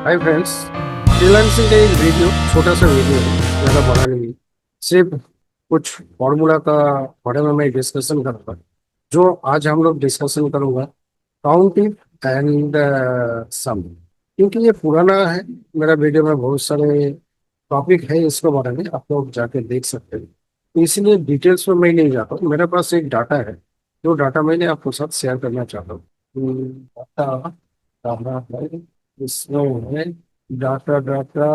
Hi friends. Freelancing का एक video, छोटा सा वीडियो है, ज़्यादा बड़ा नहीं। सिर्फ कुछ फॉर्मूला का बारे में मैं डिस्कशन करूँगा। जो आज हम लोग डिस्कशन करूँगा, काउंटिंग एंड सम। क्योंकि ये पुराना है, मेरा वीडियो में बहुत सारे टॉपिक है इसके बारे में, आप लोग जाके देख सकते हैं। तो इसलिए डिटेल्स में मैं नहीं जाता हूँ, मेरे पास एक डाटा है, जो डाटा मैंने आपके साथ शेयर करना चाहता हूँ। डाटा डाटा है, इसमें है डाटा डाटा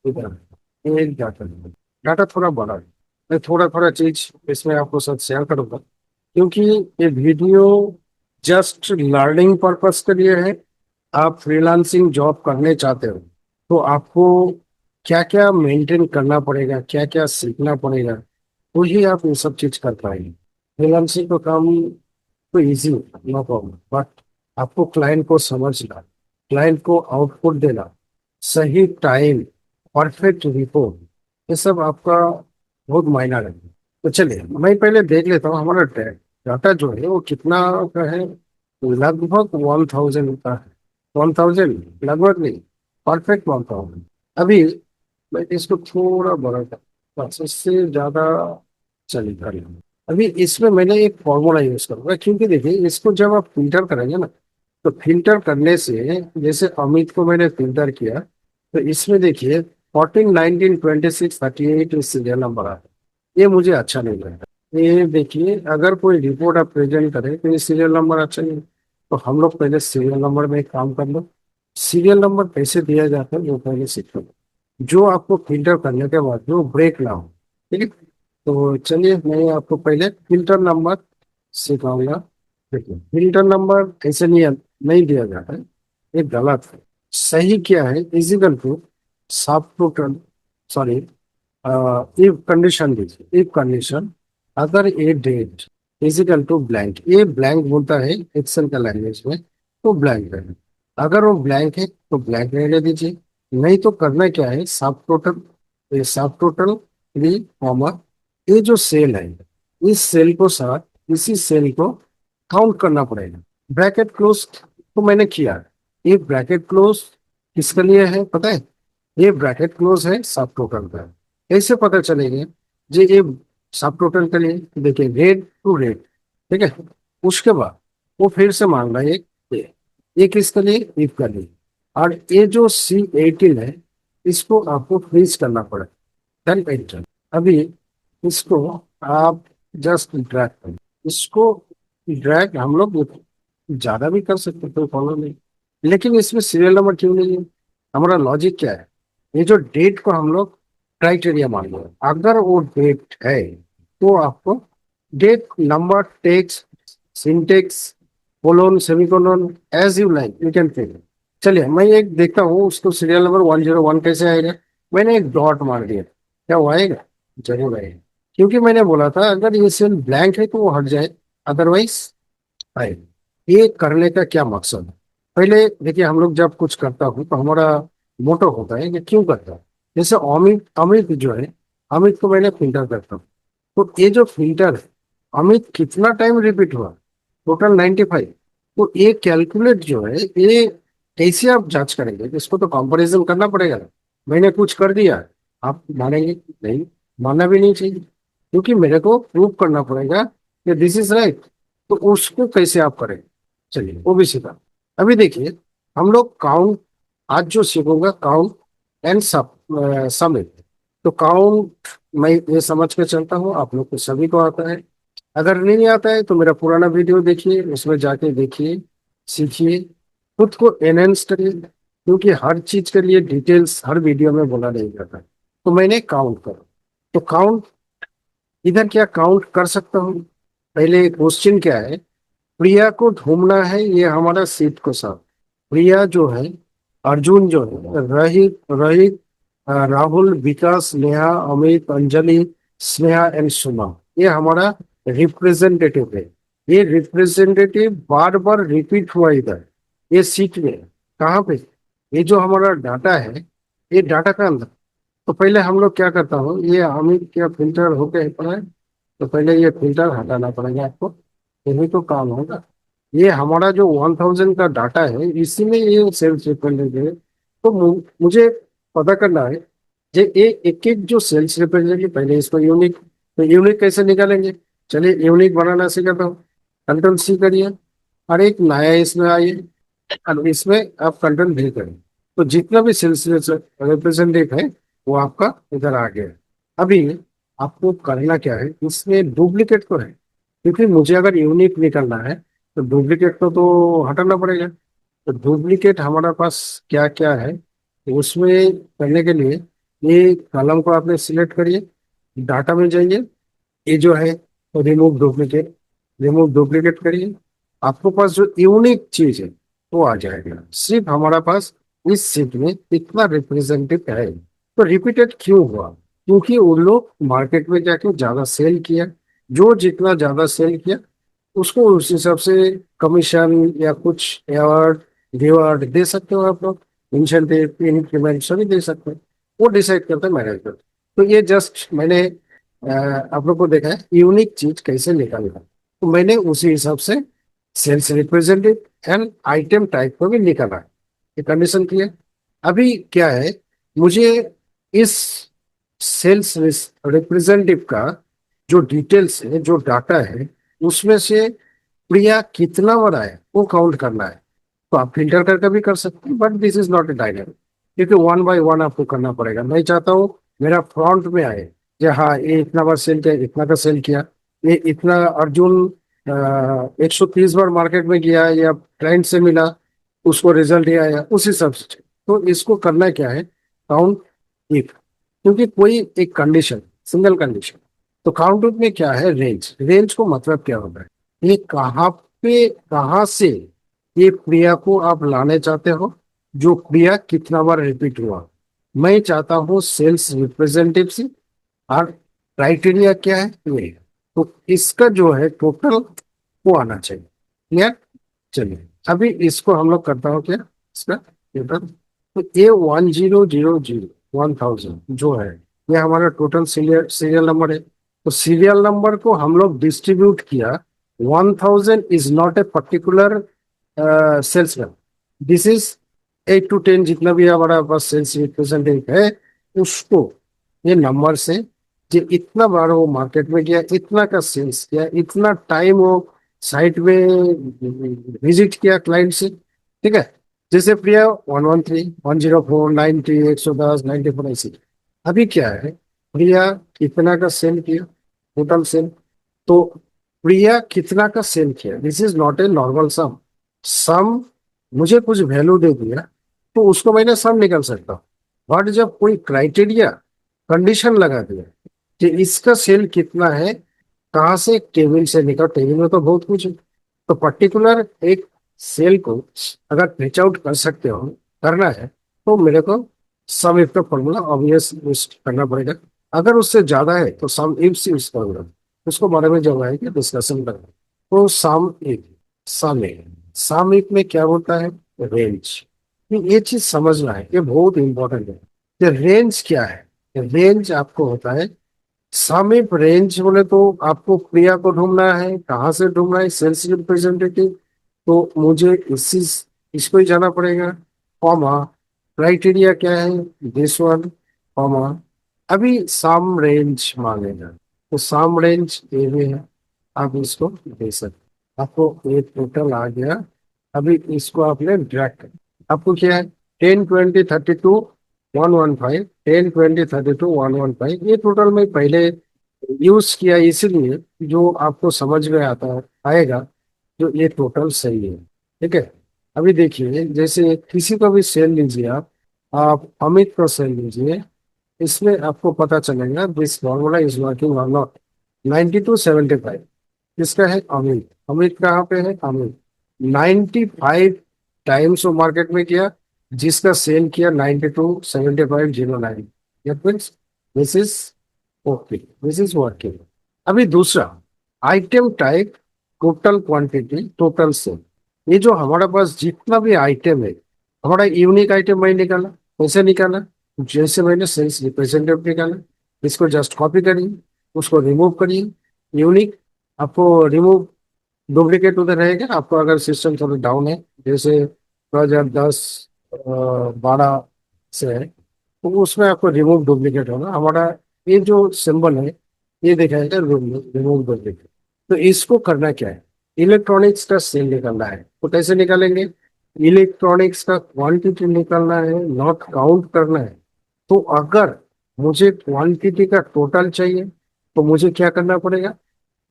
इधर एक डाटा। डाटा थोड़ा बड़ा है, मैं थोड़ा थोड़ा चीज इसमें आपको साथ शेयर करूंगा। क्योंकि ये वीडियो जस्ट लर्निंग पर्पस के लिए है। आप फ्रीलांसिंग जॉब करने चाहते हो तो आपको क्या क्या मेंटेन करना पड़ेगा, क्या क्या सीखना पड़ेगा, तो ही आप ये सब चीज कर पाएंगे। फ्रीलांसिंग का काम तो इजी है, नो प्रॉब्लम, बट आपको क्लाइंट को समझना, क्लाइंट को आउटपुट देना, सही टाइम, परफेक्ट रिपोर्ट, ये सब आपका बहुत मायना रखेगा। तो चलिए मैं पहले देख लेता हूँ हमारा डाटा जो है वो कितना का है। लगभग 1000 का है। 1000 लगभग नहीं, परफेक्ट 1000। अभी मैं इसको थोड़ा बड़ा कर, बस इससे ज्यादा चलेगा नहीं। अभी इसमें मैंने एक फॉर्मूला यूज करूंगा, क्योंकि देखिए इसको जब आप फिल्टर करेंगे ना, तो फिल्टर करने से, जैसे अमित को मैंने फिल्टर किया, तो इसमें देखिए 14, 19, 26, 38 सीरियल नंबर आता है। ये मुझे अच्छा नहीं लगता। ये देखिए, अगर कोई रिपोर्ट आप प्रेजेंट करें तो ये सीरियल नंबर अच्छा नहीं, तो हम लोग पहले सीरियल नंबर में एक काम कर लो। सीरियल नंबर कैसे दिया जाता है वो पहले सीख लो, जो आपको फिल्टर करने के बाद जो ब्रेक ना हो। ठीक है, तो चलिए मैं आपको पहले फिल्टर नंबर सिखाऊंगा। देखिए फिल्टर नंबर ऐसे नहीं नहीं दिया जाता है, ये गलत है। सही क्या है, इजिकल टू सब टोटल, सॉरी, इफ कंडीशन दीजिए। इफ कंडीशन, अगर ए डेट इजिकल टू ब्लैंक, ये ब्लैंक बोलता है एक्सेल का लैंग्वेज में, तो ब्लैंक है। अगर वो ब्लैंक है तो ब्लैंक रहने दीजिए। नहीं तो करना क्या है, सब टोटल, ये सब टोटल 3 कॉमा, ये जो सेल है, इस सेल को साथ इसी सेल को काउंट करना पड़ेगा। ब्रैकेट क्लोज तो मैंने किया, ये ब्रैकेट क्लोज किसके लिए है पता है? ये ब्रैकेट क्लोज है सब टोटल का। कैसे पता चलेगा जी ये सब टोटल के लिए? देखिए रेट टू रेट, ठीक है। उसके बाद वो फिर से मांग रहा है एक ये किसके लिए, इफ के लिए। और ये जो C18 है, इसको आपको फ्रीज करना पड़ेगा, देन एंटर। अभी इसको आप जस्ट ड्रैग करें, इसको ड्रैग हम लोग ज्यादा भी कर सकते हैं, कोई प्रॉब्लम नहीं। लेकिन इसमें सीरियल नंबर क्यों नहीं है? हमारा लॉजिक क्या है, ये जो डेट को हम लोग क्राइटेरिया मान लो, अगर वो डेट है तो आपको date number text syntax colon semicolon as you like you can fill. चलिए मैं एक देखता हूँ उसको, सीरियल नंबर 101 कैसे आएगा। मैंने एक डॉट मार दिया, क्या वो आएगा? जरूर आएगा, क्योंकि मैंने बोला था अगर ये सेल ब्लैंक है तो वो हट जाए, अदरवाइज आए। ये करने का क्या मकसद है? पहले देखिए, हम लोग जब कुछ करता हूँ तो हमारा मोटो होता है कि क्यों करता है। जैसे अमित अमित जो है, अमित को मैंने फिल्टर करता हूँ, तो ये जो फिल्टर है, अमित कितना टाइम रिपीट हुआ, टोटल 95। तो ये कैलकुलेट जो है, ये कैसे आप जांच करेंगे? इसको तो कंपैरिजन करना पड़ेगा ना। मैंने कुछ कर दिया, आप मानेंगे नहीं? मानना भी नहीं चाहिए, क्योंकि मेरे को प्रूव करना पड़ेगा कि दिस इज राइट। तो उसको कैसे आप करें, चलिए वो भी सीखा। अभी देखिए, हम लोग काउंट आज जो सीखूंगा, काउंट एंड सब समिट। तो काउंट मैं ये समझ के चलता हूँ, आप लोग को सभी को आता है। अगर नहीं आता है तो मेरा पुराना वीडियो देखिए, उसमें जाके देखिए, सीखिए, खुद को एनहेंस करिए, क्योंकि हर चीज के लिए डिटेल्स हर वीडियो में बोला नहीं जाता। तो मैंने काउंट करो, तो काउंट इधर क्या काउंट कर सकता हूँ। पहले क्वेश्चन क्या है, प्रिया को ढूंढना है, ये हमारा सीट को साथ। प्रिया जो है, अर्जुन जो है, रहित रहित, राहुल, विकास, नेहा, अमित, अंजलि, स्नेहा एंड सुमा, ये हमारा रिप्रेजेंटेटिव है। ये रिप्रेजेंटेटिव बार बार रिपीट हुआ इधर, ये सीट में। कहाँ पे? ये जो हमारा डाटा है, ये डाटा का अंदर। तो पहले हम लोग क्या करता हूँ, ये अमित क्या फिल्टर होके पड़ा है, तो पहले ये फिल्टर हटाना पड़ेगा आपको, यही तो काम होगा। ये हमारा जो 1000 का डाटा है, इसी में ये सेल्फ रिप्रेजेंटेटिव है। तो मुझे पता करना है जे ये एक एक जो सेल्स रिप्रेजेंटेटिव, पहले इसको यूनिक, तो यूनिक कैसे निकालेंगे। चलिए यूनिक बनाना सिखाता हूँ। कंट्रोल सी करिए और एक नया इसमें आइए और इसमें आप कंट्रोल भी करें। तो जितना भी सेल्स रिप्रेजेंटेटिव है वो आपका इधर आ गया। अभी आपको करना क्या है, इसमें डुप्लीकेट तो है, क्योंकि मुझे अगर यूनिक निकालना है तो डुप्लीकेट तो हटाना पड़ेगा। तो डुप्लीकेट हमारे पास क्या क्या है, तो उसमें करने के लिए ये कॉलम को आपने सिलेक्ट करिए, डाटा में जाइए, ये जो है रिमूव डुप्लीकेट, रिमूव डुप्लीकेट करिए। आपको पास जो यूनिक चीज है वो आ जाएगा। सिर्फ हमारा पास इस सीट में इतना रिप्रेजेंटेटिव है। तो रिपीटेड क्यों हुआ, क्योंकि उन लोग मार्केट में जाके ज्यादा सेल किया। जो जितना ज्यादा सेल किया उसको उस हिसाब से कमीशन या कुछ अवार्ड रिवार्ड दे सकते हो आप लोग, इंसेंटिव इंक्रीमेंट सभी दे सकते हैं। वो डिसाइड करते हैं मैनेजमेंट। तो ये जस्ट मैंने आप लोग को देखा है यूनिक चीज कैसे निकालना, तो मैंने उसी हिसाब से sales representative and item type को भी निकाला है। ये कंडीशन क्लियर। अभी क्या है, मुझे इस सेल्स रिप्रेजेंटेटिव का जो डिटेल्स है, जो डाटा है, उसमें से प्रिया कितना बड़ा है वो काउंट करना है। तो आप फिल्टर करके भी कर सकते हैं, but this is not a dynamic, क्योंकि वन बाय वन आपको करना पड़ेगा। मैं चाहता हूँ मेरा फ्रंट में आए कि हाँ ये इतना बार सेल किया, इतना का सेल किया, ये इतना अर्जुन 130 बार मार्केट में गया या क्लाइंट से मिला, उसको रिजल्ट ये आया, उस हिसाब से। तो इसको करना क्या है, काउंट इफ, क्योंकि कोई एक कंडीशन, सिंगल कंडीशन। तो काउंट इफ में क्या है, रेंज। रेंज को मतलब क्या होता है, ये कहाँ पे, कहाँ से ये क्रिया को आप लाने चाहते हो, जो क्रिया कितना बार रिपीट हुआ। मैं चाहता हूँ सेल्स रिप्रेजेंटेटिव से, और क्राइटेरिया क्या है ये। तो इसका जो है टोटल वो आना चाहिए। क्लियर। चलिए अभी इसको हम लोग करता हूँ क्या, इसका टोटल। तो ये 1000 जो है ये हमारा टोटल सीरियल सीरियल नंबर है। तो सीरियल नंबर को हम लोग डिस्ट्रीब्यूट किया। 1000 is not a particular salesman, this is 8 to 10 जितना भी हमारा पास सेल्स रिप्रेजेंटेटिव है, उसको ये नंबर से, जो इतना बार वो मार्केट में गया, इतना का सेल्स किया, इतना टाइम वो साइट में विजिट किया क्लाइंट से। ठीक है। जैसे प्रिया 113, 104, 90, 110, 94 ऐसी। अभी क्या है, प्रिया कितना का सेल किया, टोटल सेल। तो प्रिया कितना का सेल किया, this is not a normal sum. Sum मुझे कुछ वैल्यू दे दिया तो उसको मैंने सम निकाल सकता हूँ। बट जब कोई क्राइटेरिया कंडीशन लगा दिया कि इसका सेल कितना है, कहाँ से, टेबल से निकाल, टेबल में तो बहुत कुछ है। तो पर्टिकुलर एक सेल को अगर रीच आउट कर सकते हो, करना है, तो मेरे को सम इफ का फॉर्मूला ऑब्वियस यूज करना पड़ेगा। अगर उससे ज्यादा है तो सम इफ से यूज करूंगा, उसको बारे में जब आएगा डिस्कशन करेंगे। तो sum if, sum if, sum if में क्या होता है, रेंज। ये चीज समझना है, ये बहुत इंपॉर्टेंट है। ये रेंज क्या है, रेंज आपको होता है, समीप रेंज बोले तो आपको प्रिया को ढूंढना है, कहाँ से ढूंढना है, सेल्स रिप्रेजेंटेटिव। तो मुझे इसी, इसको ही जाना पड़ेगा, कॉमा, क्राइटेरिया क्या है, दिस वन, कॉमा। अभी सम रेंज मांगेगा, तो सम रेंज ये भी है, आप इसको दे सकते। आपको ये टोटल आ गया। अभी इसको आपने ड्रैग कर, आपको क्या है, 10, 20, 32, 115, 10, 20, 32, 115, ये टोटल में पहले यूज किया, इसीलिए जो आपको समझ में आता है आएगा, जो ये टोटल सही है। ठीक है। अभी देखिए जैसे किसी का भी सेल लीजिए आप अमित का सेल लीजिए, इसमें आपको पता चलेगा दिस फॉर्मूला इज वर्किंग और नॉट। 92, 75 किसका है, अमित। अमित कहाँ पे है, अमित 95 टाइम्स वो मार्केट में किया, जिसका सेल किया 92, 75, 09। This is okay, this is working. अभी दूसरा item type, total quantity, total sale. ये जो हमारे पास जितना भी आइटम है, हमारा यूनिक आइटम मैं निकाला। कैसे निकाला, जैसे मैंने सेल्स रिप्रेजेंटेटिव निकाला, इसको जस्ट कॉपी करिए, उसको रिमूव करिए, यूनिक आपको रिमूव, डुप्लीकेट उधर रहेगा। आपको अगर सिस्टम थोड़ा डाउन है, जैसे 2010, 12 से है, तो उसमें आपको रिमूव डुप्लीकेट होगा। हमारा ये जो सिंबल है ये दिखाएगा रिमूव डुप्लीकेट। तो इसको करना क्या है, इलेक्ट्रॉनिक्स का सेल निकालना है। तो कैसे निकालेंगे, इलेक्ट्रॉनिक्स का क्वांटिटी निकालना है, नॉट काउंट करना है। तो अगर मुझे क्वांटिटी का टोटल चाहिए तो मुझे क्या करना पड़ेगा,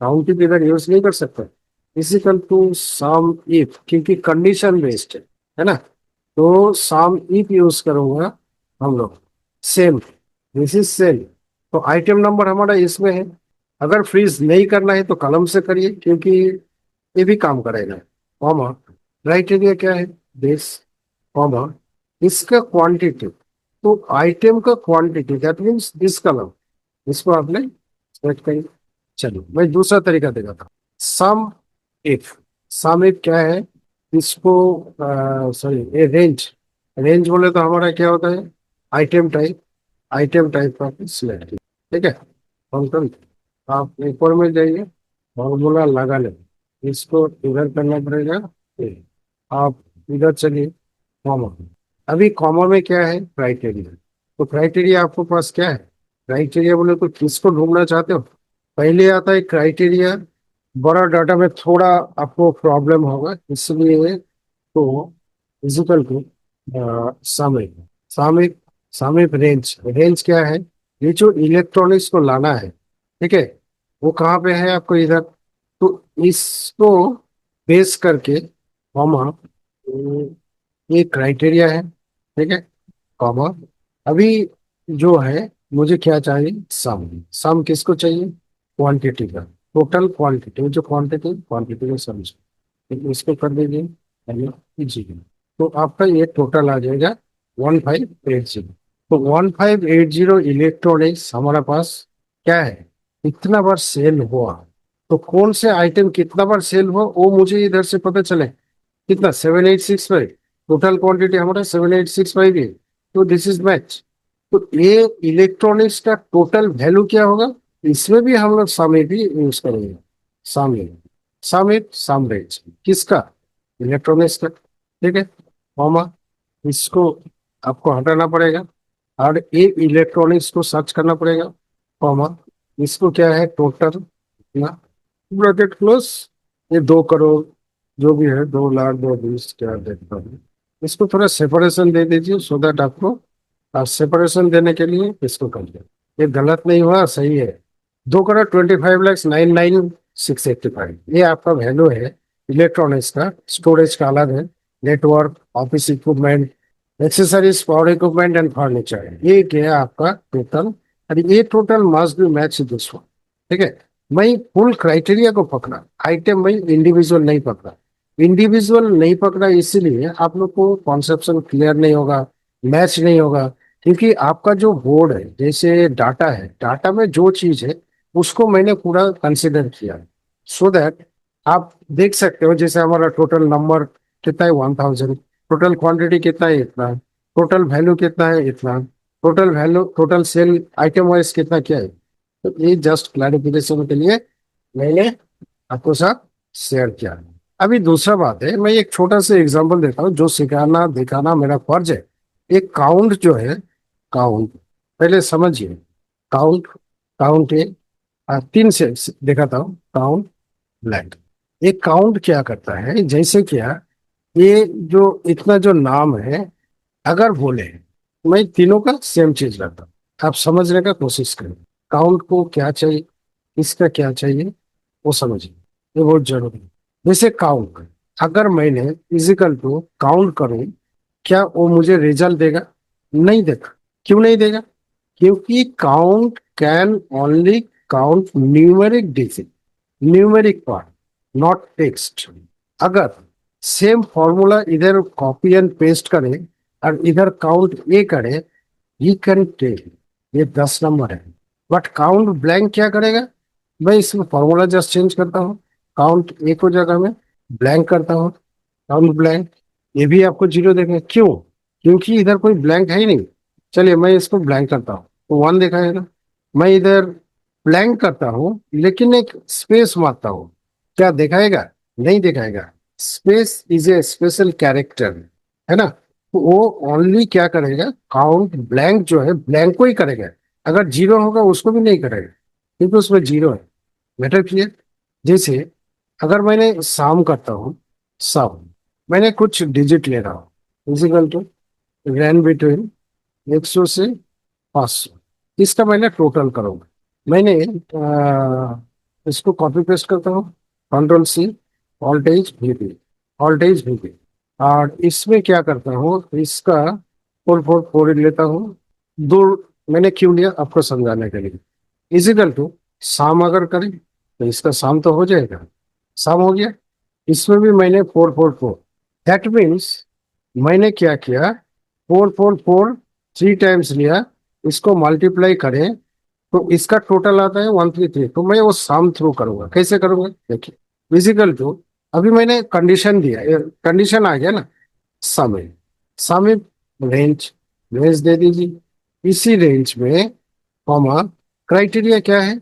काउंटिंग इधर यूज नहीं कर सकता, इजिकल टू सम इफ, क्योंकि कंडीशन बेस्ड है ना। तो सम इफ यूज करूंगा हम लोग, सेम, दिस इज सेम। तो आइटम नंबर हमारा इसमें है। अगर फ्रीज नहीं करना है तो कलम से करिए, क्योंकि ये भी काम करेगा। कॉमा, क्राइटेरिया क्या है, दिस, कॉमा, इसका क्वांटिटी, तो आइटम का क्वांटिटी दैट मीन्स दिस कलम, इसको आपने सेलेक्ट करिए। चलिए मैं दूसरा तरीका दिखाता हूँ, सम इफ। सम इफ क्या है, इसको सॉरी, ये रेंज, रेंज बोले तो हमारा क्या होता है, आइटम टाइप, आइटम टाइप का सिलेक्ट किया, ठीक है। फंक्शन, आप ऊपर में जाइए, फॉर्मूला लगा लें, इसको इधर करना पड़ेगा, ये। आप इधर चलिए, कॉमा। अभी कॉमा में क्या है, क्राइटेरिया। तो क्राइटेरिया आपको पास क्या है, क्राइटेरिया बोले तो किसको ढूंढना चाहते हो, पहले आता है क्राइटेरिया। बड़ा डाटा में थोड़ा आपको प्रॉब्लम होगा, इसलिए तो इजिकल टू सामयिक, सामयिक, सामयिक रेंज। रेंज क्या है, ये जो इलेक्ट्रॉनिक्स को लाना है, ठीक है, वो कहाँ पे है आपको इधर। तो इसको बेस करके, कॉमा, ये क्राइटेरिया है, ठीक है, कॉमा। अभी जो है, मुझे क्या चाहिए, सम। सम किसको चाहिए, क्वांटिटी का, टोटल क्वांटिटी, जो क्वांटिटी, क्वांटिटी को समझ, तो इसको कर दीजिए जी। तो आपका ये टोटल आ जाएगा 1580। तो 1580 इलेक्ट्रॉनिक्स हमारा पास क्या है, इतना बार सेल हुआ। तो कौन से आइटम कितना बार सेल हुआ वो मुझे इधर से पता चले, कितना, 7865, टोटल क्वांटिटी हमारा 7865 है। तो दिस इज मैच। तो ये इलेक्ट्रॉनिक्स का टोटल वैल्यू क्या होगा, इसमें भी हम लोग सामने भी यूज करेंगे, सामने, सामयिक, सामरेज, किसका, इलेक्ट्रॉनिक्स का, ठीक है, कॉमा। इसको आपको हटाना पड़ेगा, और ये इलेक्ट्रॉनिक्स को सर्च करना पड़ेगा, कॉमा। इसको क्या है, टोटल ना, ब्रैकेट क्लोज, ये 2 करोड़, जो भी है, 2 लाख, 220, क्या देखता हूँ। इसको थोड़ा सेपरेशन दे दीजिए, सो दैट आपको, और सेपरेशन देने के लिए इसको कर दिया, ये गलत नहीं हुआ, सही है। 2 करोड़ 25 लाख 99,685, ये आपका वैल्यू है इलेक्ट्रॉनिक्स का। स्टोरेज का अलग है, network, office equipment, accessories, power equipment and furniture, ये क्या है आपका टोटल। अरे ये total must be match this one, ठीक है। मैं फुल क्राइटेरिया को पकड़ा, आइटम मैं इंडिविजुअल नहीं पकड़ा। इंडिविजुअल नहीं पकड़ा इसीलिए आप लोग को कॉन्सेप्शन क्लियर नहीं होगा, मैच नहीं होगा। क्योंकि आपका जो बोर्ड है, जैसे डाटा है, डाटा में जो चीज है उसको मैंने पूरा कंसिडर किया, सो दैट आप देख सकते हो। जैसे हमारा टोटल नंबर कितना है, 1000, टोटल क्वांटिटी कितना है, इतना, टोटल वैल्यू कितना है, इतना, total value, total sale item wise कितना क्या है। तो ये जस्ट क्लैरिफिकेशन के लिए मैंने आपको साथ शेयर किया। अभी दूसरा बात है, मैं एक छोटा सा एग्जांपल देता हूँ जो सिखाना दिखाना मेरा फर्ज है। एक काउंट जो है, काउंट, पहले समझिए, काउंट, काउंट है, 3 से दिखाता हूँ, काउंट ब्लैंक। एक काउंट क्या करता है, जैसे क्या, ये जो इतना जो नाम है, अगर बोले, मैं तीनों का सेम चीज रखता हूँ, आप समझने का कोशिश करें, काउंट को क्या चाहिए, इसका क्या चाहिए, वो समझिए, ये बहुत जरूरी है। जैसे काउंट, अगर मैंने इजिकल टू काउंट करूं, क्या वो मुझे रिजल्ट देगा, नहीं देगा। क्यों नहीं देगा, क्योंकि count can only count numeric digit, numeric part, not text. अगर सेम फॉर्मूला इधर कॉपी एंड पेस्ट करें और इधर काउंट ए करें, यू कैन टेल ये 10 नंबर है। बट काउंट ब्लैंक क्या करेगा, मैं इसमें फॉर्मूला जस्ट चेंज करता हूँ, काउंट ए को जगह में ब्लैंक करता हूँ, काउंट ब्लैंक, ये भी आपको जीरो देखेगा। क्यों, क्योंकि इधर कोई ब्लैंक है ही नहीं। चलिए मैं इसको ब्लैंक करता हूँ तो 1 दिखाएगा। मैं इधर ब्लैंक करता हूँ लेकिन एक स्पेस मारता हूँ, क्या दिखाएगा, नहीं दिखाएगा। Space is a special character, है ना। तो वो ओनली क्या करेगा, काउंट ब्लैंक जो है ब्लैंक को ही करेगा, अगर जीरो होगा उसको भी नहीं करेगा, क्योंकि उसमें जीरो है। Matter clear. जैसे अगर मैंने साम करता हूँ, साम मैंने कुछ डिजिट ले रहा हूँ, इजिकल टू रैन बिटवीन 100 से 500, इसका मैंने टोटल करूंगा। मैंने इसको कॉपी पेस्ट करता हूँ, control C, voltage VP, voltage VP, और इसमें क्या करता हूँ, इसका 444 लेता हूँ। दो मैंने क्यों लिया आपको समझाने के लिए। इजिकल टू साम अगर करें तो इसका साम तो हो जाएगा, साम हो गया। इसमें भी मैंने 444, दैट मीन्स मैंने क्या किया, 444 3 टाइम्स लिया, इसको मल्टीप्लाई करें तो इसका टोटल आता है 133। तो मैं वो सम थ्रू करूंगा, कैसे करूंगा देखिए। फिजिकल टू, अभी मैंने कंडीशन दिया, कंडीशन आ गया ना, सम है, सम रेंज, रेंज दे दीजिए, इसी रेंज में कॉमा, क्राइटेरिया क्या है,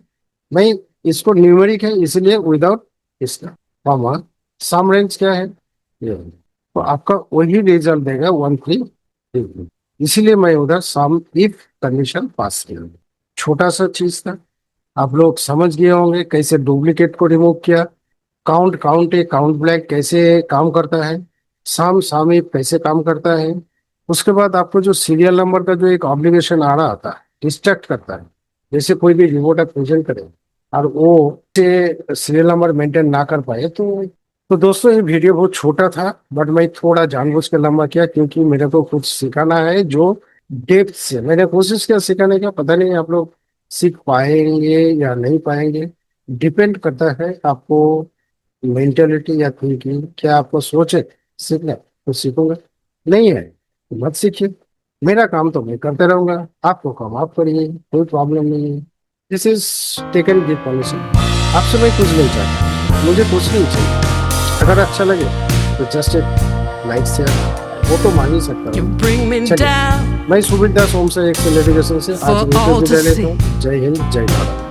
मैं इसको न्यूमेरिक है इसलिए विदाउट इसका कॉमा, सम रेंज क्या है ये, तो आपका वही रिजल्ट देगा 133। इसीलिए मैं उधर सम इफ कंडीशन पास किया। छोटा सा चीज था, आप लोग समझ गए होंगे कैसे डुप्लीकेट को रिमूव किया, काउंट काउंट ए काउंट ब्लैक कैसे काम करता है, साम सामिप कैसे काम करता है। उसके बाद आपको जो सीरियल नंबर का जो एक ऑब्लिगेशन आ रहा था, डिस्ट्रैक्ट करता है, जैसे कोई भी रिपोर्ट आप प्रेजेंट करें और वो सीरियल नंबर मेंटेन ना कर पाए तो दोस्तों ये वीडियो बहुत छोटा था, बट मैं थोड़ा जानबूझ के लंबा किया क्योंकि मेरे को कुछ सिखाना है जो डेप्थ से मैंने कोशिश किया सिखाने का। पता नहीं आप लोग सीख पाएंगे या नहीं पाएंगे, डिपेंड करता है आपको मेंटेलिटी या थिंकिंग, क्या आपको सोच है सीखना तो सीखूंगा, नहीं है तो मत सीखिए। मेरा काम तो मैं करते रहूंगा, आपको काम आप करिए, कोई प्रॉब्लम नहीं है। This is taken give policy. आपसे मैं कुछ नहीं चाहता, मुझे कुछ नहीं चाहिए। अगर अच्छा लगे तो जस्ट एक लाइक शेयर वो तो मांग ही सकता You हूँ। bring me चलिए, down मैं सुमित दास ओम से एक से लेडिकेशन से आज for all विदा to लेता see. हूँ। जय हिंद, जय भारत।